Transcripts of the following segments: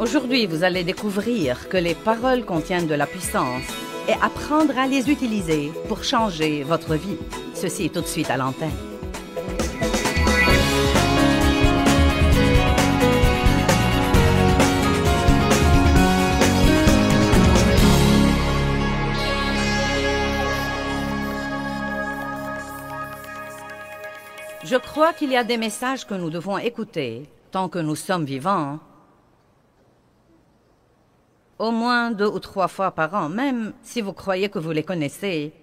Aujourd'hui, vous allez découvrir que les paroles contiennent de la puissance et apprendre à les utiliser pour changer votre vie. Ceci tout de suite à l'antenne. Je crois qu'il y a des messages que nous devons écouter tant que nous sommes vivants, au moins 2 ou 3 fois par an. Même si vous croyez que vous les connaissez,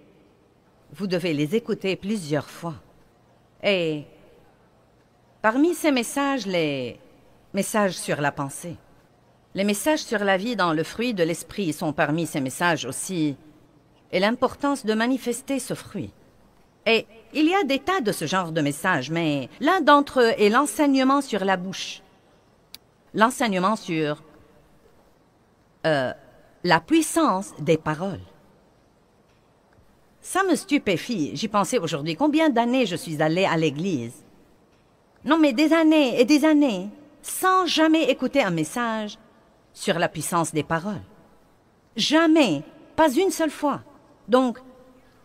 vous devez les écouter plusieurs fois. Et parmi ces messages, les messages sur la pensée, les messages sur la vie dans le fruit de l'esprit sont parmi ces messages aussi, et l'importance de manifester ce fruit. Et il y a des tas de ce genre de messages, mais l'un d'entre eux est l'enseignement sur la bouche. L'enseignement sur la puissance des paroles. Ça me stupéfie. J'y pensais aujourd'hui. Combien d'années je suis allée à l'église? Non, mais des années et des années, sans jamais écouter un message sur la puissance des paroles. Jamais, pas une seule fois. Donc,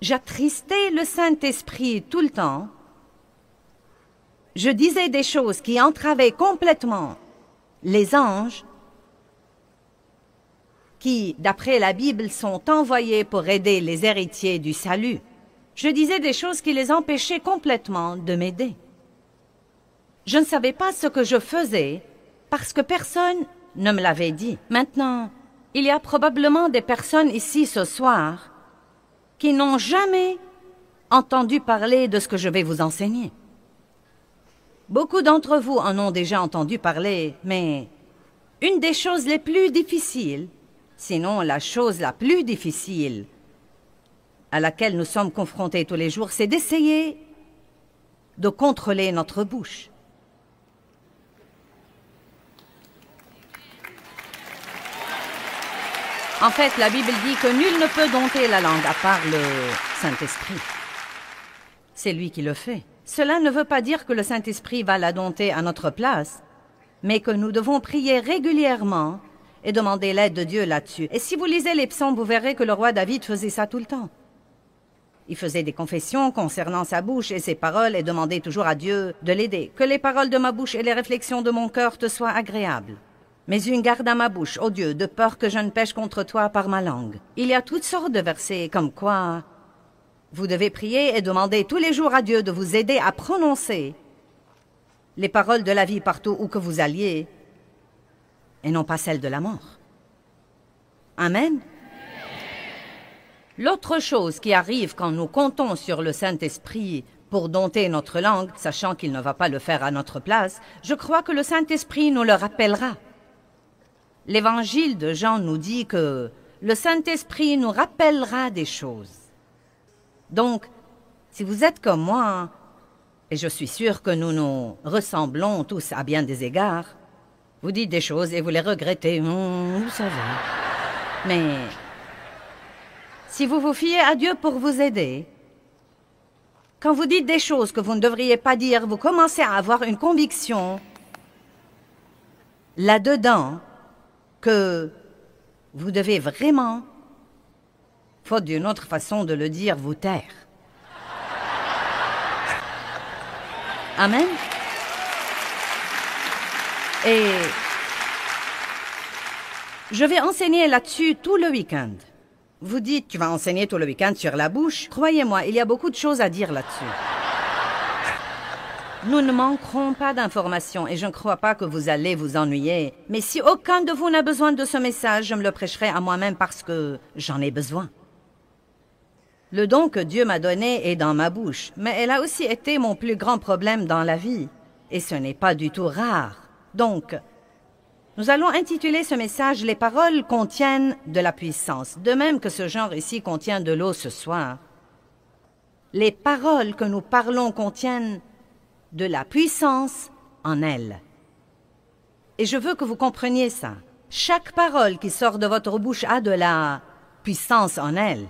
j'attristais le Saint-Esprit tout le temps. Je disais des choses qui entravaient complètement les anges qui, d'après la Bible, sont envoyés pour aider les héritiers du salut. Je disais des choses qui les empêchaient complètement de m'aider. Je ne savais pas ce que je faisais parce que personne ne me l'avait dit. Maintenant, il y a probablement des personnes ici ce soir qui n'ont jamais entendu parler de ce que je vais vous enseigner. Beaucoup d'entre vous en ont déjà entendu parler, mais une des choses les plus difficiles, sinon la chose la plus difficile à laquelle nous sommes confrontés tous les jours, c'est d'essayer de contrôler notre bouche. En fait, la Bible dit que nul ne peut dompter la langue à part le Saint-Esprit. C'est lui qui le fait. Cela ne veut pas dire que le Saint-Esprit va la dompter à notre place, mais que nous devons prier régulièrement et demander l'aide de Dieu là-dessus. Et si vous lisez les psaumes, vous verrez que le roi David faisait ça tout le temps. Il faisait des confessions concernant sa bouche et ses paroles et demandait toujours à Dieu de l'aider. Que les paroles de ma bouche et les réflexions de mon cœur te soient agréables. Mais une garde à ma bouche, ô Dieu, de peur que je ne pêche contre toi par ma langue. Il y a toutes sortes de versets comme quoi vous devez prier et demander tous les jours à Dieu de vous aider à prononcer les paroles de la vie partout où que vous alliez et non pas celles de la mort. Amen. L'autre chose qui arrive quand nous comptons sur le Saint-Esprit pour dompter notre langue, sachant qu'il ne va pas le faire à notre place, je crois que le Saint-Esprit nous le rappellera. L'Évangile de Jean nous dit que le Saint-Esprit nous rappellera des choses. Donc, si vous êtes comme moi, et je suis sûre que nous nous ressemblons tous à bien des égards, vous dites des choses et vous les regrettez, vous savez. Mais si vous vous fiez à Dieu pour vous aider, quand vous dites des choses que vous ne devriez pas dire, vous commencez à avoir une conviction là-dedans que vous devez vraiment, faute d'une autre façon de le dire, vous taire. Amen. Et je vais enseigner là-dessus tout le week-end. Vous dites, tu vas enseigner tout le week-end sur la bouche. Croyez-moi, il y a beaucoup de choses à dire là-dessus. Nous ne manquerons pas d'informations et je ne crois pas que vous allez vous ennuyer. Mais si aucun de vous n'a besoin de ce message, je me le prêcherai à moi-même parce que j'en ai besoin. Le don que Dieu m'a donné est dans ma bouche, mais elle a aussi été mon plus grand problème dans la vie. Et ce n'est pas du tout rare. Donc, nous allons intituler ce message « Les paroles contiennent de la puissance », de même que ce genre ici contient de l'eau ce soir. Les paroles que nous parlons contiennent de la puissance en elles. Et je veux que vous compreniez ça. Chaque parole qui sort de votre bouche a de la puissance en elle.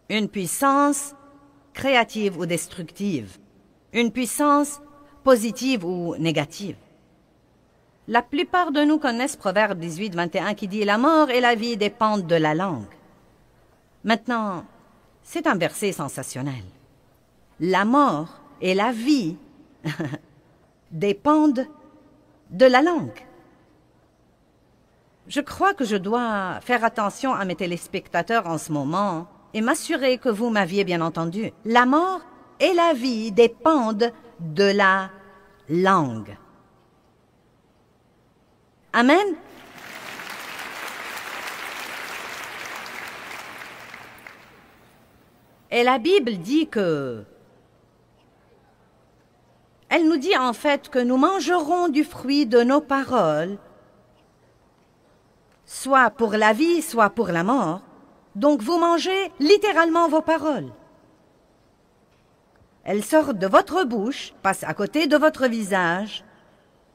Une puissance créative ou destructive. Une puissance positive ou négative. La plupart de nous connaissent Proverbe 18, 21 qui dit « La mort et la vie dépendent de la langue ». Maintenant, c'est un verset sensationnel. La mort et la vie dépendent de la langue. Je crois que je dois faire attention à mes téléspectateurs en ce moment et m'assurer que vous m'aviez bien entendu. La mort et la vie dépendent de la langue. Amen. Et la Bible dit que... Elle nous dit en fait que nous mangerons du fruit de nos paroles, soit pour la vie, soit pour la mort. Donc vous mangez littéralement vos paroles. Elles sortent de votre bouche, passent à côté de votre visage,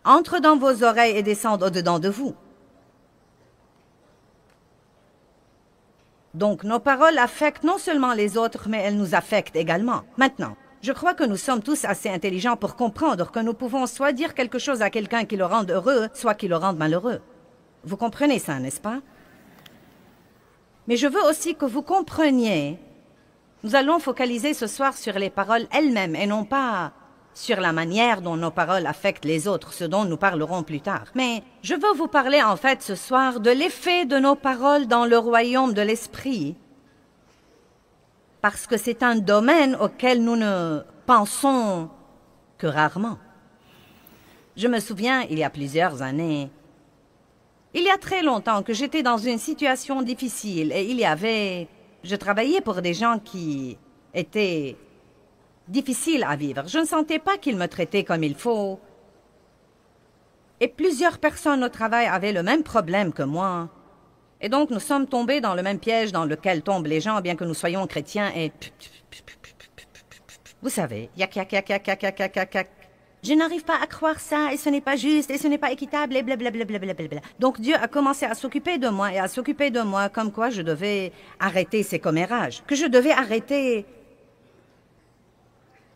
entrent dans vos oreilles et descendent au-dedans de vous. Donc nos paroles affectent non seulement les autres, mais elles nous affectent également. Maintenant, je crois que nous sommes tous assez intelligents pour comprendre que nous pouvons soit dire quelque chose à quelqu'un qui le rende heureux, soit qui le rende malheureux. Vous comprenez ça, n'est-ce pas? Mais je veux aussi que vous compreniez, nous allons focaliser ce soir sur les paroles elles-mêmes et non pas sur la manière dont nos paroles affectent les autres, ce dont nous parlerons plus tard. Mais je veux vous parler en fait ce soir de l'effet de nos paroles dans le royaume de l'esprit, parce que c'est un domaine auquel nous ne pensons que rarement. Je me souviens, il y a plusieurs années, il y a très longtemps que j'étais dans une situation difficile et je travaillais pour des gens qui étaient difficiles à vivre. Je ne sentais pas qu'ils me traitaient comme il faut. Et plusieurs personnes au travail avaient le même problème que moi. Et donc nous sommes tombés dans le même piège dans lequel tombent les gens, bien que nous soyons chrétiens et... Vous savez, yak, yak, yak, yak, yak, yak, yak, yak, yak. Je n'arrive pas à croire ça, et ce n'est pas juste, et ce n'est pas équitable, et blablabla. Donc Dieu a commencé à s'occuper de moi, et à s'occuper de moi, comme quoi je devais arrêter ces commérages, que je devais arrêter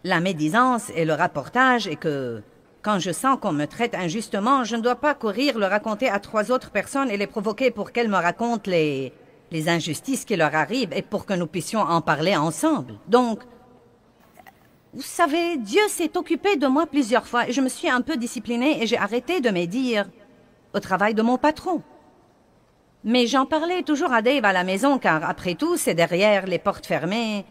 la médisance et le rapportage, et que quand je sens qu'on me traite injustement, je ne dois pas courir le raconter à 3 autres personnes et les provoquer pour qu'elles me racontent les injustices qui leur arrivent, et pour que nous puissions en parler ensemble. Donc, vous savez, Dieu s'est occupé de moi plusieurs fois et je me suis un peu disciplinée et j'ai arrêté de médire au travail de mon patron. Mais j'en parlais toujours à Dave à la maison car après tout, c'est derrière les portes fermées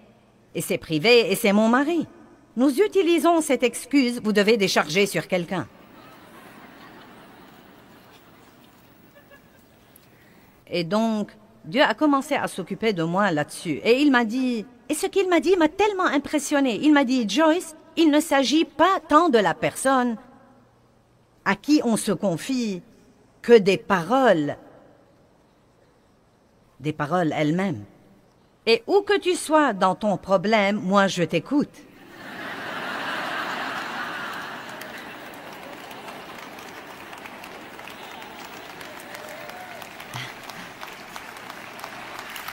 et c'est privé et c'est mon mari. Nous utilisons cette excuse, vous devez décharger sur quelqu'un. Et donc, Dieu a commencé à s'occuper de moi là-dessus et il m'a dit... Et ce qu'il m'a dit m'a tellement impressionnée. Il m'a dit, Joyce, il ne s'agit pas tant de la personne à qui on se confie que des paroles elles-mêmes. Et où que tu sois dans ton problème, moi je t'écoute.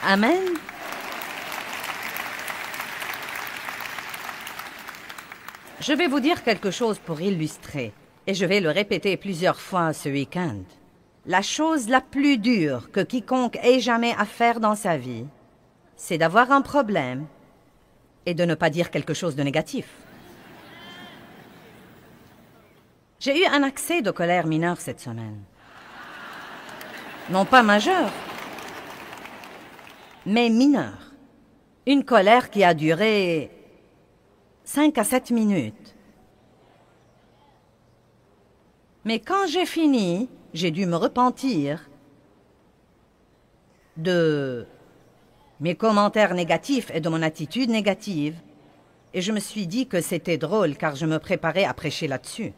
Amen. Je vais vous dire quelque chose pour illustrer, et je vais le répéter plusieurs fois ce week-end. La chose la plus dure que quiconque ait jamais à faire dans sa vie, c'est d'avoir un problème et de ne pas dire quelque chose de négatif. J'ai eu un accès de colère mineure cette semaine. Non pas majeur, mais mineur. Une colère qui a duré 5 à 7 minutes. Mais quand j'ai fini, j'ai dû me repentir de mes commentaires négatifs et de mon attitude négative. Et je me suis dit que c'était drôle car je me préparais à prêcher là-dessus.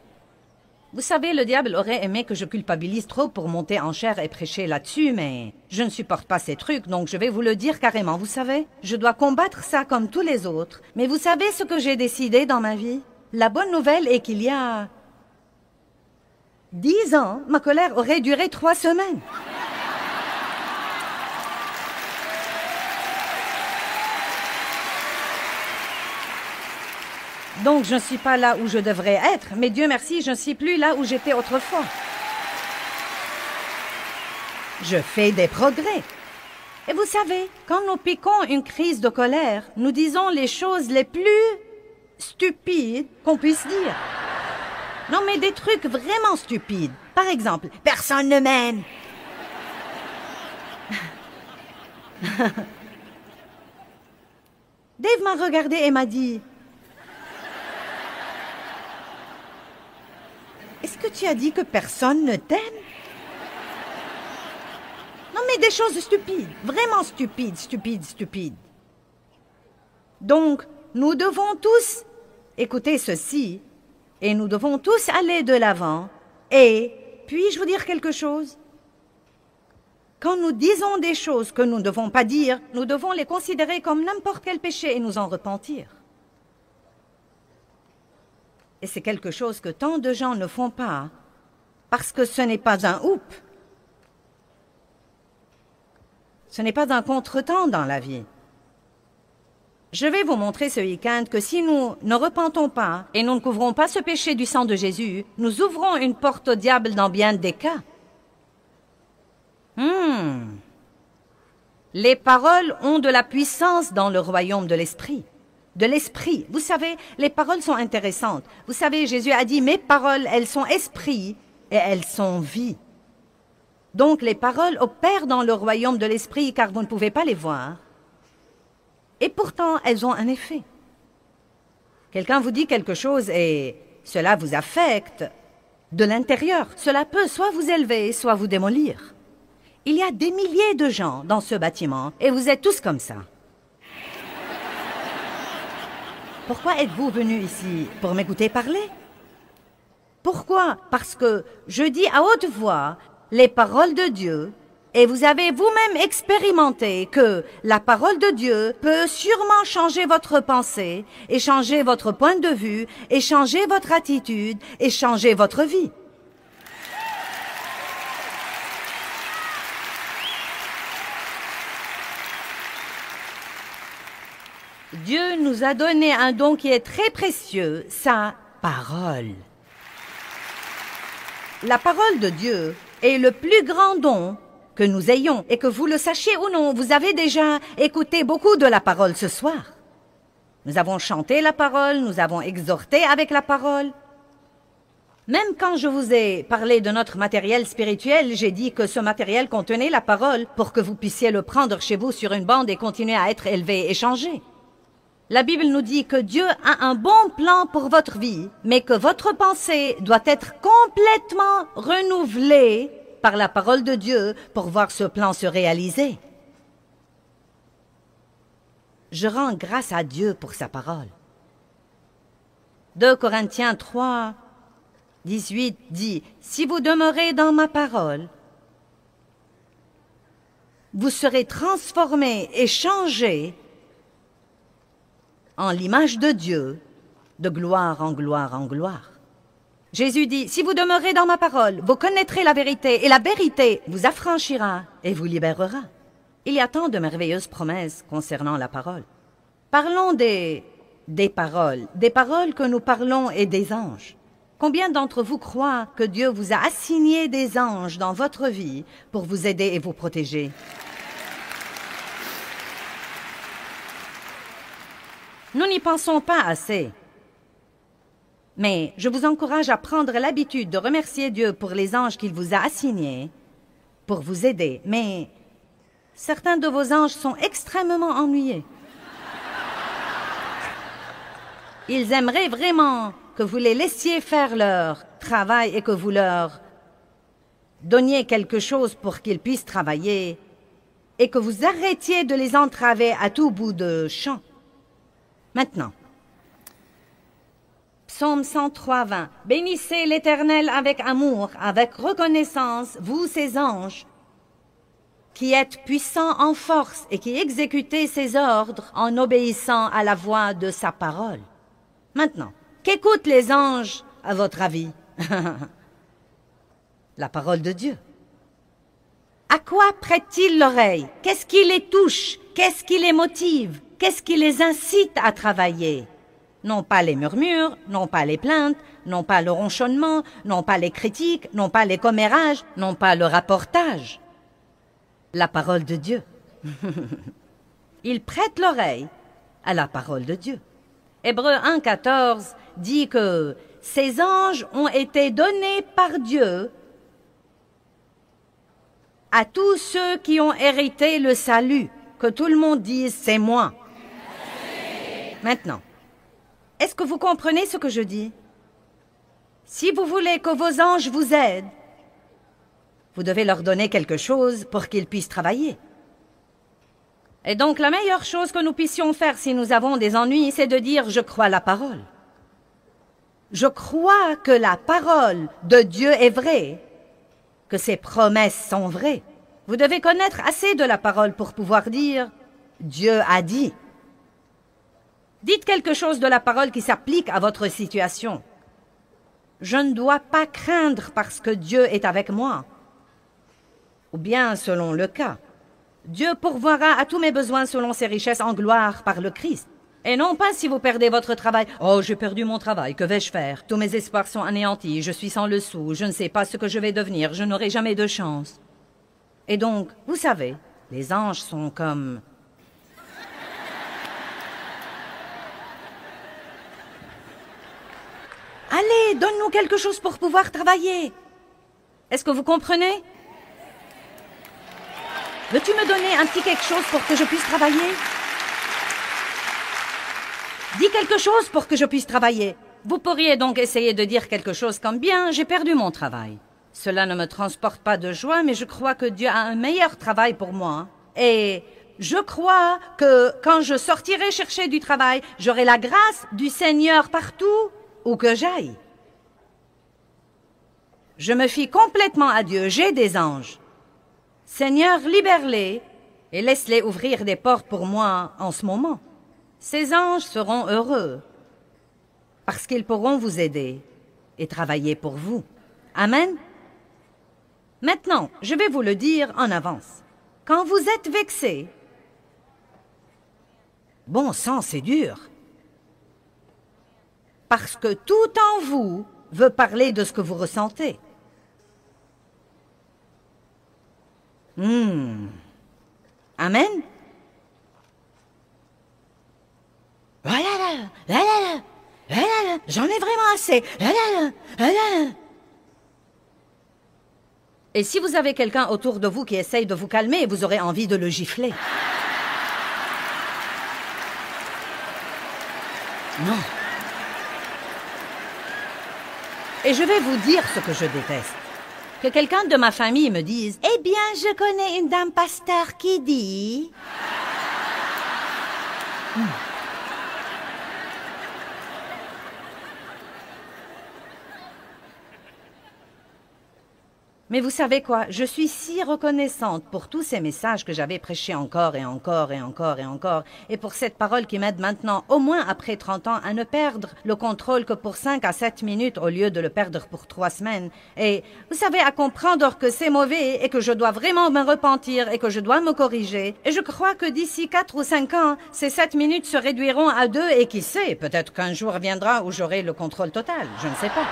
Vous savez, le diable aurait aimé que je culpabilise trop pour monter en chair et prêcher là-dessus, mais je ne supporte pas ces trucs, donc je vais vous le dire carrément. Vous savez, je dois combattre ça comme tous les autres. Mais vous savez ce que j'ai décidé dans ma vie? La bonne nouvelle est qu'il y a 10 ans, ma colère aurait duré 3 semaines. Donc, je ne suis pas là où je devrais être, mais Dieu merci, je ne suis plus là où j'étais autrefois. Je fais des progrès. Et vous savez, quand nous piquons une crise de colère, nous disons les choses les plus stupides qu'on puisse dire. Non, mais des trucs vraiment stupides. Par exemple, personne ne m'aime. Dave m'a regardé et m'a dit, est-ce que tu as dit que personne ne t'aime? Non, mais des choses stupides, vraiment stupides, stupides, stupides. Donc, nous devons tous écouter ceci, et nous devons tous aller de l'avant. Et, puis-je vous dire quelque chose? Quand nous disons des choses que nous ne devons pas dire, nous devons les considérer comme n'importe quel péché et nous en repentir. Et c'est quelque chose que tant de gens ne font pas, parce que ce n'est pas un oup. Ce n'est pas un contretemps dans la vie. Je vais vous montrer ce week-end que si nous ne repentons pas et nous ne couvrons pas ce péché du sang de Jésus, nous ouvrons une porte au diable dans bien des cas. Les paroles ont de la puissance dans le royaume de l'esprit. De l'esprit. Vous savez, les paroles sont intéressantes. Vous savez, Jésus a dit, mes paroles, elles sont esprit et elles sont vie. Donc les paroles opèrent dans le royaume de l'esprit car vous ne pouvez pas les voir. Et pourtant, elles ont un effet. Quelqu'un vous dit quelque chose et cela vous affecte de l'intérieur. Cela peut soit vous élever, soit vous démolir. Il y a des milliers de gens dans ce bâtiment et vous êtes tous comme ça. Pourquoi êtes-vous venus ici? Pour m'écouter parler? Pourquoi? Parce que je dis à haute voix les paroles de Dieu et vous avez vous-même expérimenté que la parole de Dieu peut sûrement changer votre pensée et changer votre point de vue et changer votre attitude et changer votre vie. Dieu nous a donné un don qui est très précieux, sa parole. La parole de Dieu est le plus grand don que nous ayons. Et que vous le sachiez ou non, vous avez déjà écouté beaucoup de la parole ce soir. Nous avons chanté la parole, nous avons exhorté avec la parole. Même quand je vous ai parlé de notre matériel spirituel, j'ai dit que ce matériel contenait la parole pour que vous puissiez le prendre chez vous sur une bande et continuer à être élevé et changé. La Bible nous dit que Dieu a un bon plan pour votre vie, mais que votre pensée doit être complètement renouvelée par la parole de Dieu pour voir ce plan se réaliser. Je rends grâce à Dieu pour sa parole. 2 Corinthiens 3, 18 dit, « Si vous demeurez dans ma parole, vous serez transformés et changés en l'image de Dieu, de gloire en gloire en gloire. » Jésus dit, « Si vous demeurez dans ma parole, vous connaîtrez la vérité, et la vérité vous affranchira et vous libérera. » Il y a tant de merveilleuses promesses concernant la parole. Parlons des paroles que nous parlons et des anges. Combien d'entre vous croient que Dieu vous a assigné des anges dans votre vie pour vous aider et vous protéger? Nous n'y pensons pas assez. Mais je vous encourage à prendre l'habitude de remercier Dieu pour les anges qu'il vous a assignés pour vous aider. Mais certains de vos anges sont extrêmement ennuyés. Ils aimeraient vraiment que vous les laissiez faire leur travail et que vous leur donniez quelque chose pour qu'ils puissent travailler et que vous arrêtiez de les entraver à tout bout de champ. Maintenant, Psaume 103, 20. « Bénissez l'Éternel avec amour, avec reconnaissance, vous ses anges, qui êtes puissants en force et qui exécutez ses ordres en obéissant à la voix de sa parole. » Maintenant, qu'écoutent les anges, à votre avis? La parole de Dieu. À quoi prêtent-ils l'oreille? Qu'est-ce qui les touche? Qu'est-ce qui les motive? Qu'est-ce qui les incite à travailler? Non pas les murmures, non pas les plaintes, non pas le ronchonnement, non pas les critiques, non pas les commérages, non pas le rapportage. la parole de Dieu. Ils prêtent l'oreille à la parole de Dieu. Hébreux 1,14 dit que ces anges ont été donnés par Dieu à tous ceux qui ont hérité le salut. Que tout le monde dise « c'est moi ». Maintenant, est-ce que vous comprenez ce que je dis? Si vous voulez que vos anges vous aident, vous devez leur donner quelque chose pour qu'ils puissent travailler. Et donc, la meilleure chose que nous puissions faire si nous avons des ennuis, c'est de dire « je crois la parole ». Je crois que la parole de Dieu est vraie, que ses promesses sont vraies. Vous devez connaître assez de la parole pour pouvoir dire « Dieu a dit ». Dites quelque chose de la parole qui s'applique à votre situation. Je ne dois pas craindre parce que Dieu est avec moi. Ou bien, selon le cas, Dieu pourvoira à tous mes besoins selon ses richesses en gloire par le Christ. Et non pas si vous perdez votre travail. « Oh, j'ai perdu mon travail, que vais-je faire? Tous mes espoirs sont anéantis, je suis sans le sou, je ne sais pas ce que je vais devenir, je n'aurai jamais de chance. » Et donc, vous savez, les anges sont comme... Allez, donne-nous quelque chose pour pouvoir travailler. Est-ce que vous comprenez? Veux-tu me donner un petit quelque chose pour que je puisse travailler? Dis quelque chose pour que je puisse travailler. Vous pourriez donc essayer de dire quelque chose comme « Bien, j'ai perdu mon travail. Cela ne me transporte pas de joie, mais je crois que Dieu a un meilleur travail pour moi. Et je crois que quand je sortirai chercher du travail, j'aurai la grâce du Seigneur partout où que j'aille. Je me fie complètement à Dieu, j'ai des anges. Seigneur, libère-les et laisse-les ouvrir des portes pour moi en ce moment. Ces anges seront heureux parce qu'ils pourront vous aider et travailler pour vous. Amen. Maintenant, je vais vous le dire en avance. Quand vous êtes vexé, bon sang, c'est dur. Parce que tout en vous veut parler de ce que vous ressentez. Amen. J'en ai vraiment assez. Et si vous avez quelqu'un autour de vous qui essaye de vous calmer, vous aurez envie de le gifler. Non. Et je vais vous dire ce que je déteste. Que quelqu'un de ma famille me dise « Eh bien, je connais une dame pasteur qui dit... » Mais vous savez quoi? Je suis si reconnaissante pour tous ces messages que j'avais prêchés encore et encore et encore et encore, et pour cette parole qui m'aide maintenant, au moins après 30 ans, à ne perdre le contrôle que pour 5 à 7 minutes au lieu de le perdre pour 3 semaines. Et vous savez, à comprendre que c'est mauvais et que je dois vraiment me repentir et que je dois me corriger. Et je crois que d'ici 4 ou 5 ans, ces 7 minutes se réduiront à 2 et qui sait, peut-être qu'un jour viendra où j'aurai le contrôle total. Je ne sais pas.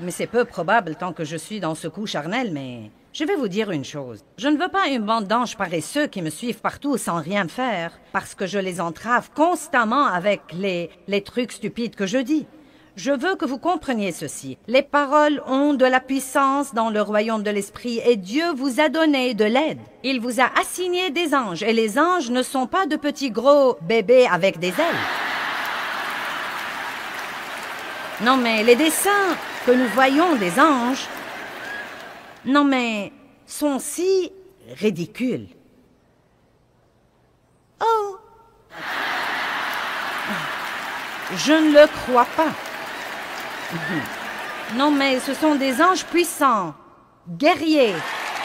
Mais c'est peu probable tant que je suis dans ce coup charnel, mais je vais vous dire une chose. Je ne veux pas une bande d'anges paresseux qui me suivent partout sans rien faire, parce que je les entrave constamment avec les trucs stupides que je dis. Je veux que vous compreniez ceci. Les paroles ont de la puissance dans le royaume de l'esprit et Dieu vous a donné de l'aide. Il vous a assigné des anges et les anges ne sont pas de petits gros bébés avec des ailes. Non, mais les dessins que nous voyons des anges, non, mais sont si ridicules. Oh! Je ne le crois pas. Non, mais ce sont des anges puissants, guerriers,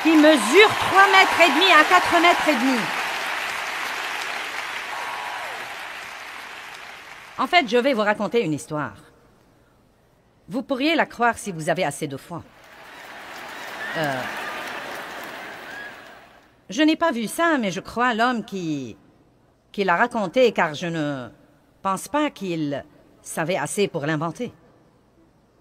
qui mesurent 3 mètres et demi à 4 mètres et demi. En fait, je vais vous raconter une histoire. Vous pourriez la croire si vous avez assez de foi. Je n'ai pas vu ça, mais je crois à l'homme qui l'a raconté, car je ne pense pas qu'il savait assez pour l'inventer.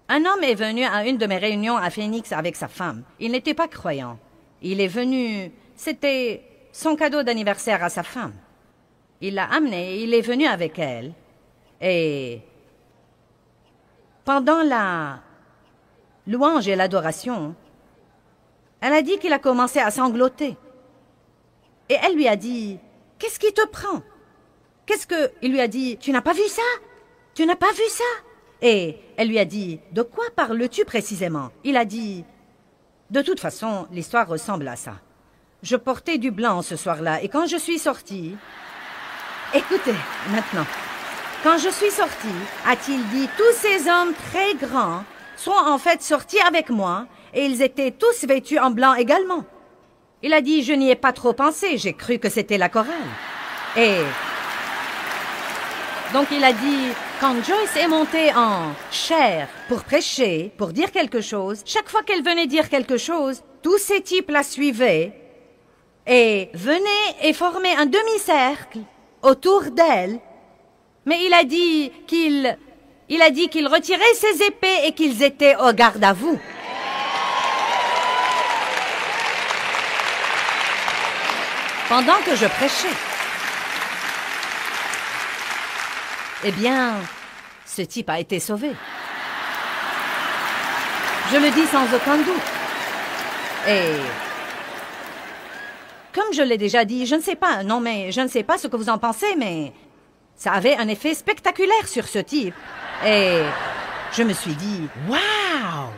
Un homme est venu à une de mes réunions à Phoenix avec sa femme. Il n'était pas croyant. Il est venu, c'était son cadeau d'anniversaire à sa femme. Il l'a amené, il est venu avec elle. Et pendant la louange et l'adoration, elle a dit qu'il a commencé à sangloter. Et elle lui a dit, « Qu'est-ce qui te prend? » Il lui a dit, « Tu n'as pas vu ça? Tu n'as pas vu ça? » Et elle lui a dit, « De quoi parles-tu précisément? » Il a dit, « De toute façon, l'histoire ressemble à ça. Je portais du blanc ce soir-là, et quand je suis sortie... » Écoutez, maintenant. Quand je suis sortie, a-t-il dit, tous ces hommes très grands sont en fait sortis avec moi, et ils étaient tous vêtus en blanc également. Il a dit, je n'y ai pas trop pensé, j'ai cru que c'était la chorale. Et donc il a dit, quand Joyce est montée en chair pour prêcher, pour dire quelque chose, chaque fois qu'elle venait dire quelque chose, tous ces types la suivaient et venaient et formaient un demi-cercle autour d'elle. Mais il a dit qu'il retirait ses épées et qu'ils étaient au garde à vous. Pendant que je prêchais. Eh bien, ce type a été sauvé. Je le dis sans aucun doute. Et comme je l'ai déjà dit, je ne sais pas, non mais je ne sais pas ce que vous en pensez, mais ça avait un effet spectaculaire sur ce type. Et je me suis dit, waouh!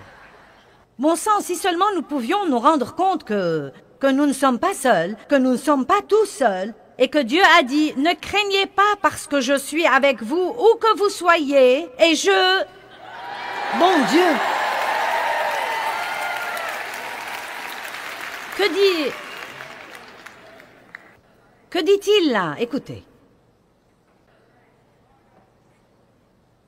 Bon sang, si seulement nous pouvions nous rendre compte que nous ne sommes pas seuls, que nous ne sommes pas tous seuls, et que Dieu a dit, ne craignez pas parce que je suis avec vous, où que vous soyez, et je... Bon Dieu! Que dit-il là? Écoutez.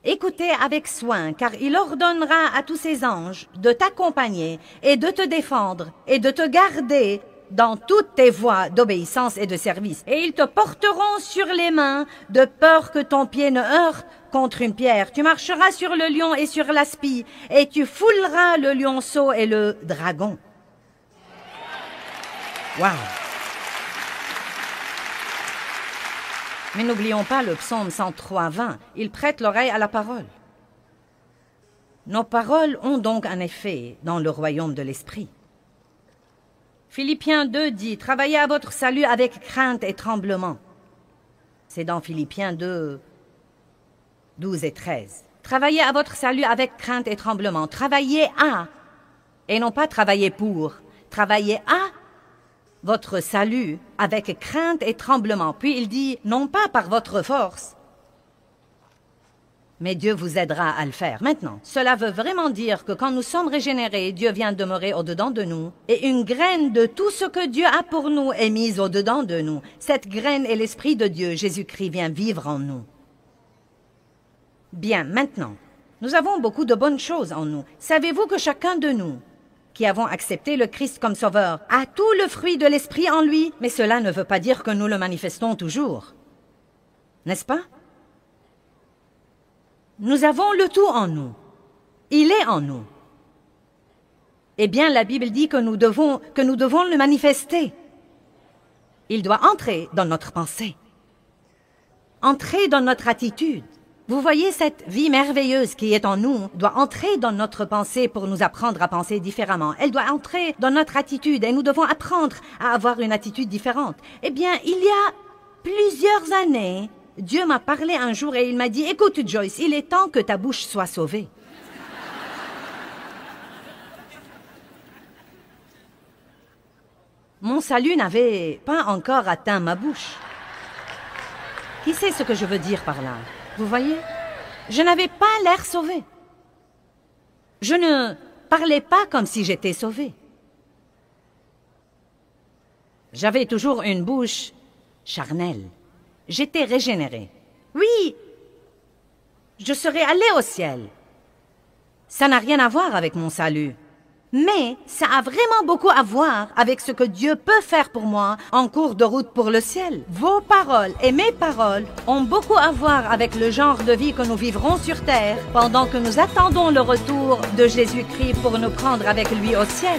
Écoutez avec soin, car il ordonnera à tous ses anges de t'accompagner et de te défendre et de te garder dans toutes tes voies d'obéissance et de service. Et ils te porteront sur les mains, de peur que ton pied ne heurte contre une pierre. Tu marcheras sur le lion et sur l'aspi, et tu fouleras le lionceau et le dragon. Wow! Mais n'oublions pas le psaume 103:20. Il prête l'oreille à la parole. Nos paroles ont donc un effet dans le royaume de l'esprit. Philippiens 2 dit, « Travaillez à votre salut avec crainte et tremblement. » C'est dans Philippiens 2, 12 et 13. Travaillez à votre salut avec crainte et tremblement. Travaillez à, et non pas travailler pour. Travaillez à votre salut avec crainte et tremblement. Puis il dit, non pas par votre force, mais Dieu vous aidera à le faire. Maintenant, cela veut vraiment dire que quand nous sommes régénérés, Dieu vient demeurer au-dedans de nous, et une graine de tout ce que Dieu a pour nous est mise au-dedans de nous. Cette graine est l'Esprit de Dieu. Jésus-Christ vient vivre en nous. Bien, maintenant, nous avons beaucoup de bonnes choses en nous. Savez-vous que chacun de nous, qui avons accepté le Christ comme sauveur, a tout le fruit de l'Esprit en lui, mais cela ne veut pas dire que nous le manifestons toujours. N'est-ce pas? Nous avons le tout en nous. Il est en nous. Eh bien, la Bible dit que nous devons le manifester. Il doit entrer dans notre pensée. Entrer dans notre attitude. Vous voyez, cette vie merveilleuse qui est en nous doit entrer dans notre pensée pour nous apprendre à penser différemment. Elle doit entrer dans notre attitude et nous devons apprendre à avoir une attitude différente. Eh bien, il y a plusieurs années, Dieu m'a parlé un jour et il m'a dit, « Écoute Joyce, il est temps que ta bouche soit sauvée. » Mon salut n'avait pas encore atteint ma bouche. Qui sait ce que je veux dire par là? Vous voyez? Je n'avais pas l'air sauvé. Je ne parlais pas comme si j'étais sauvé. J'avais toujours une bouche charnelle. J'étais régénéré. Oui, je serais allé au ciel. Ça n'a rien à voir avec mon salut. Mais ça a vraiment beaucoup à voir avec ce que Dieu peut faire pour moi en cours de route pour le ciel. Vos paroles et mes paroles ont beaucoup à voir avec le genre de vie que nous vivrons sur terre pendant que nous attendons le retour de Jésus-Christ pour nous prendre avec lui au ciel.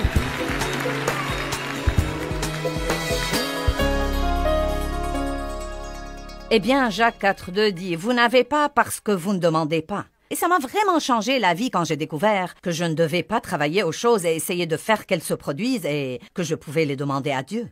Eh bien, Jacques 4,2 dit « Vous n'avez pas parce que vous ne demandez pas ». Et ça m'a vraiment changé la vie quand j'ai découvert que je ne devais pas travailler aux choses et essayer de faire qu'elles se produisent et que je pouvais les demander à Dieu.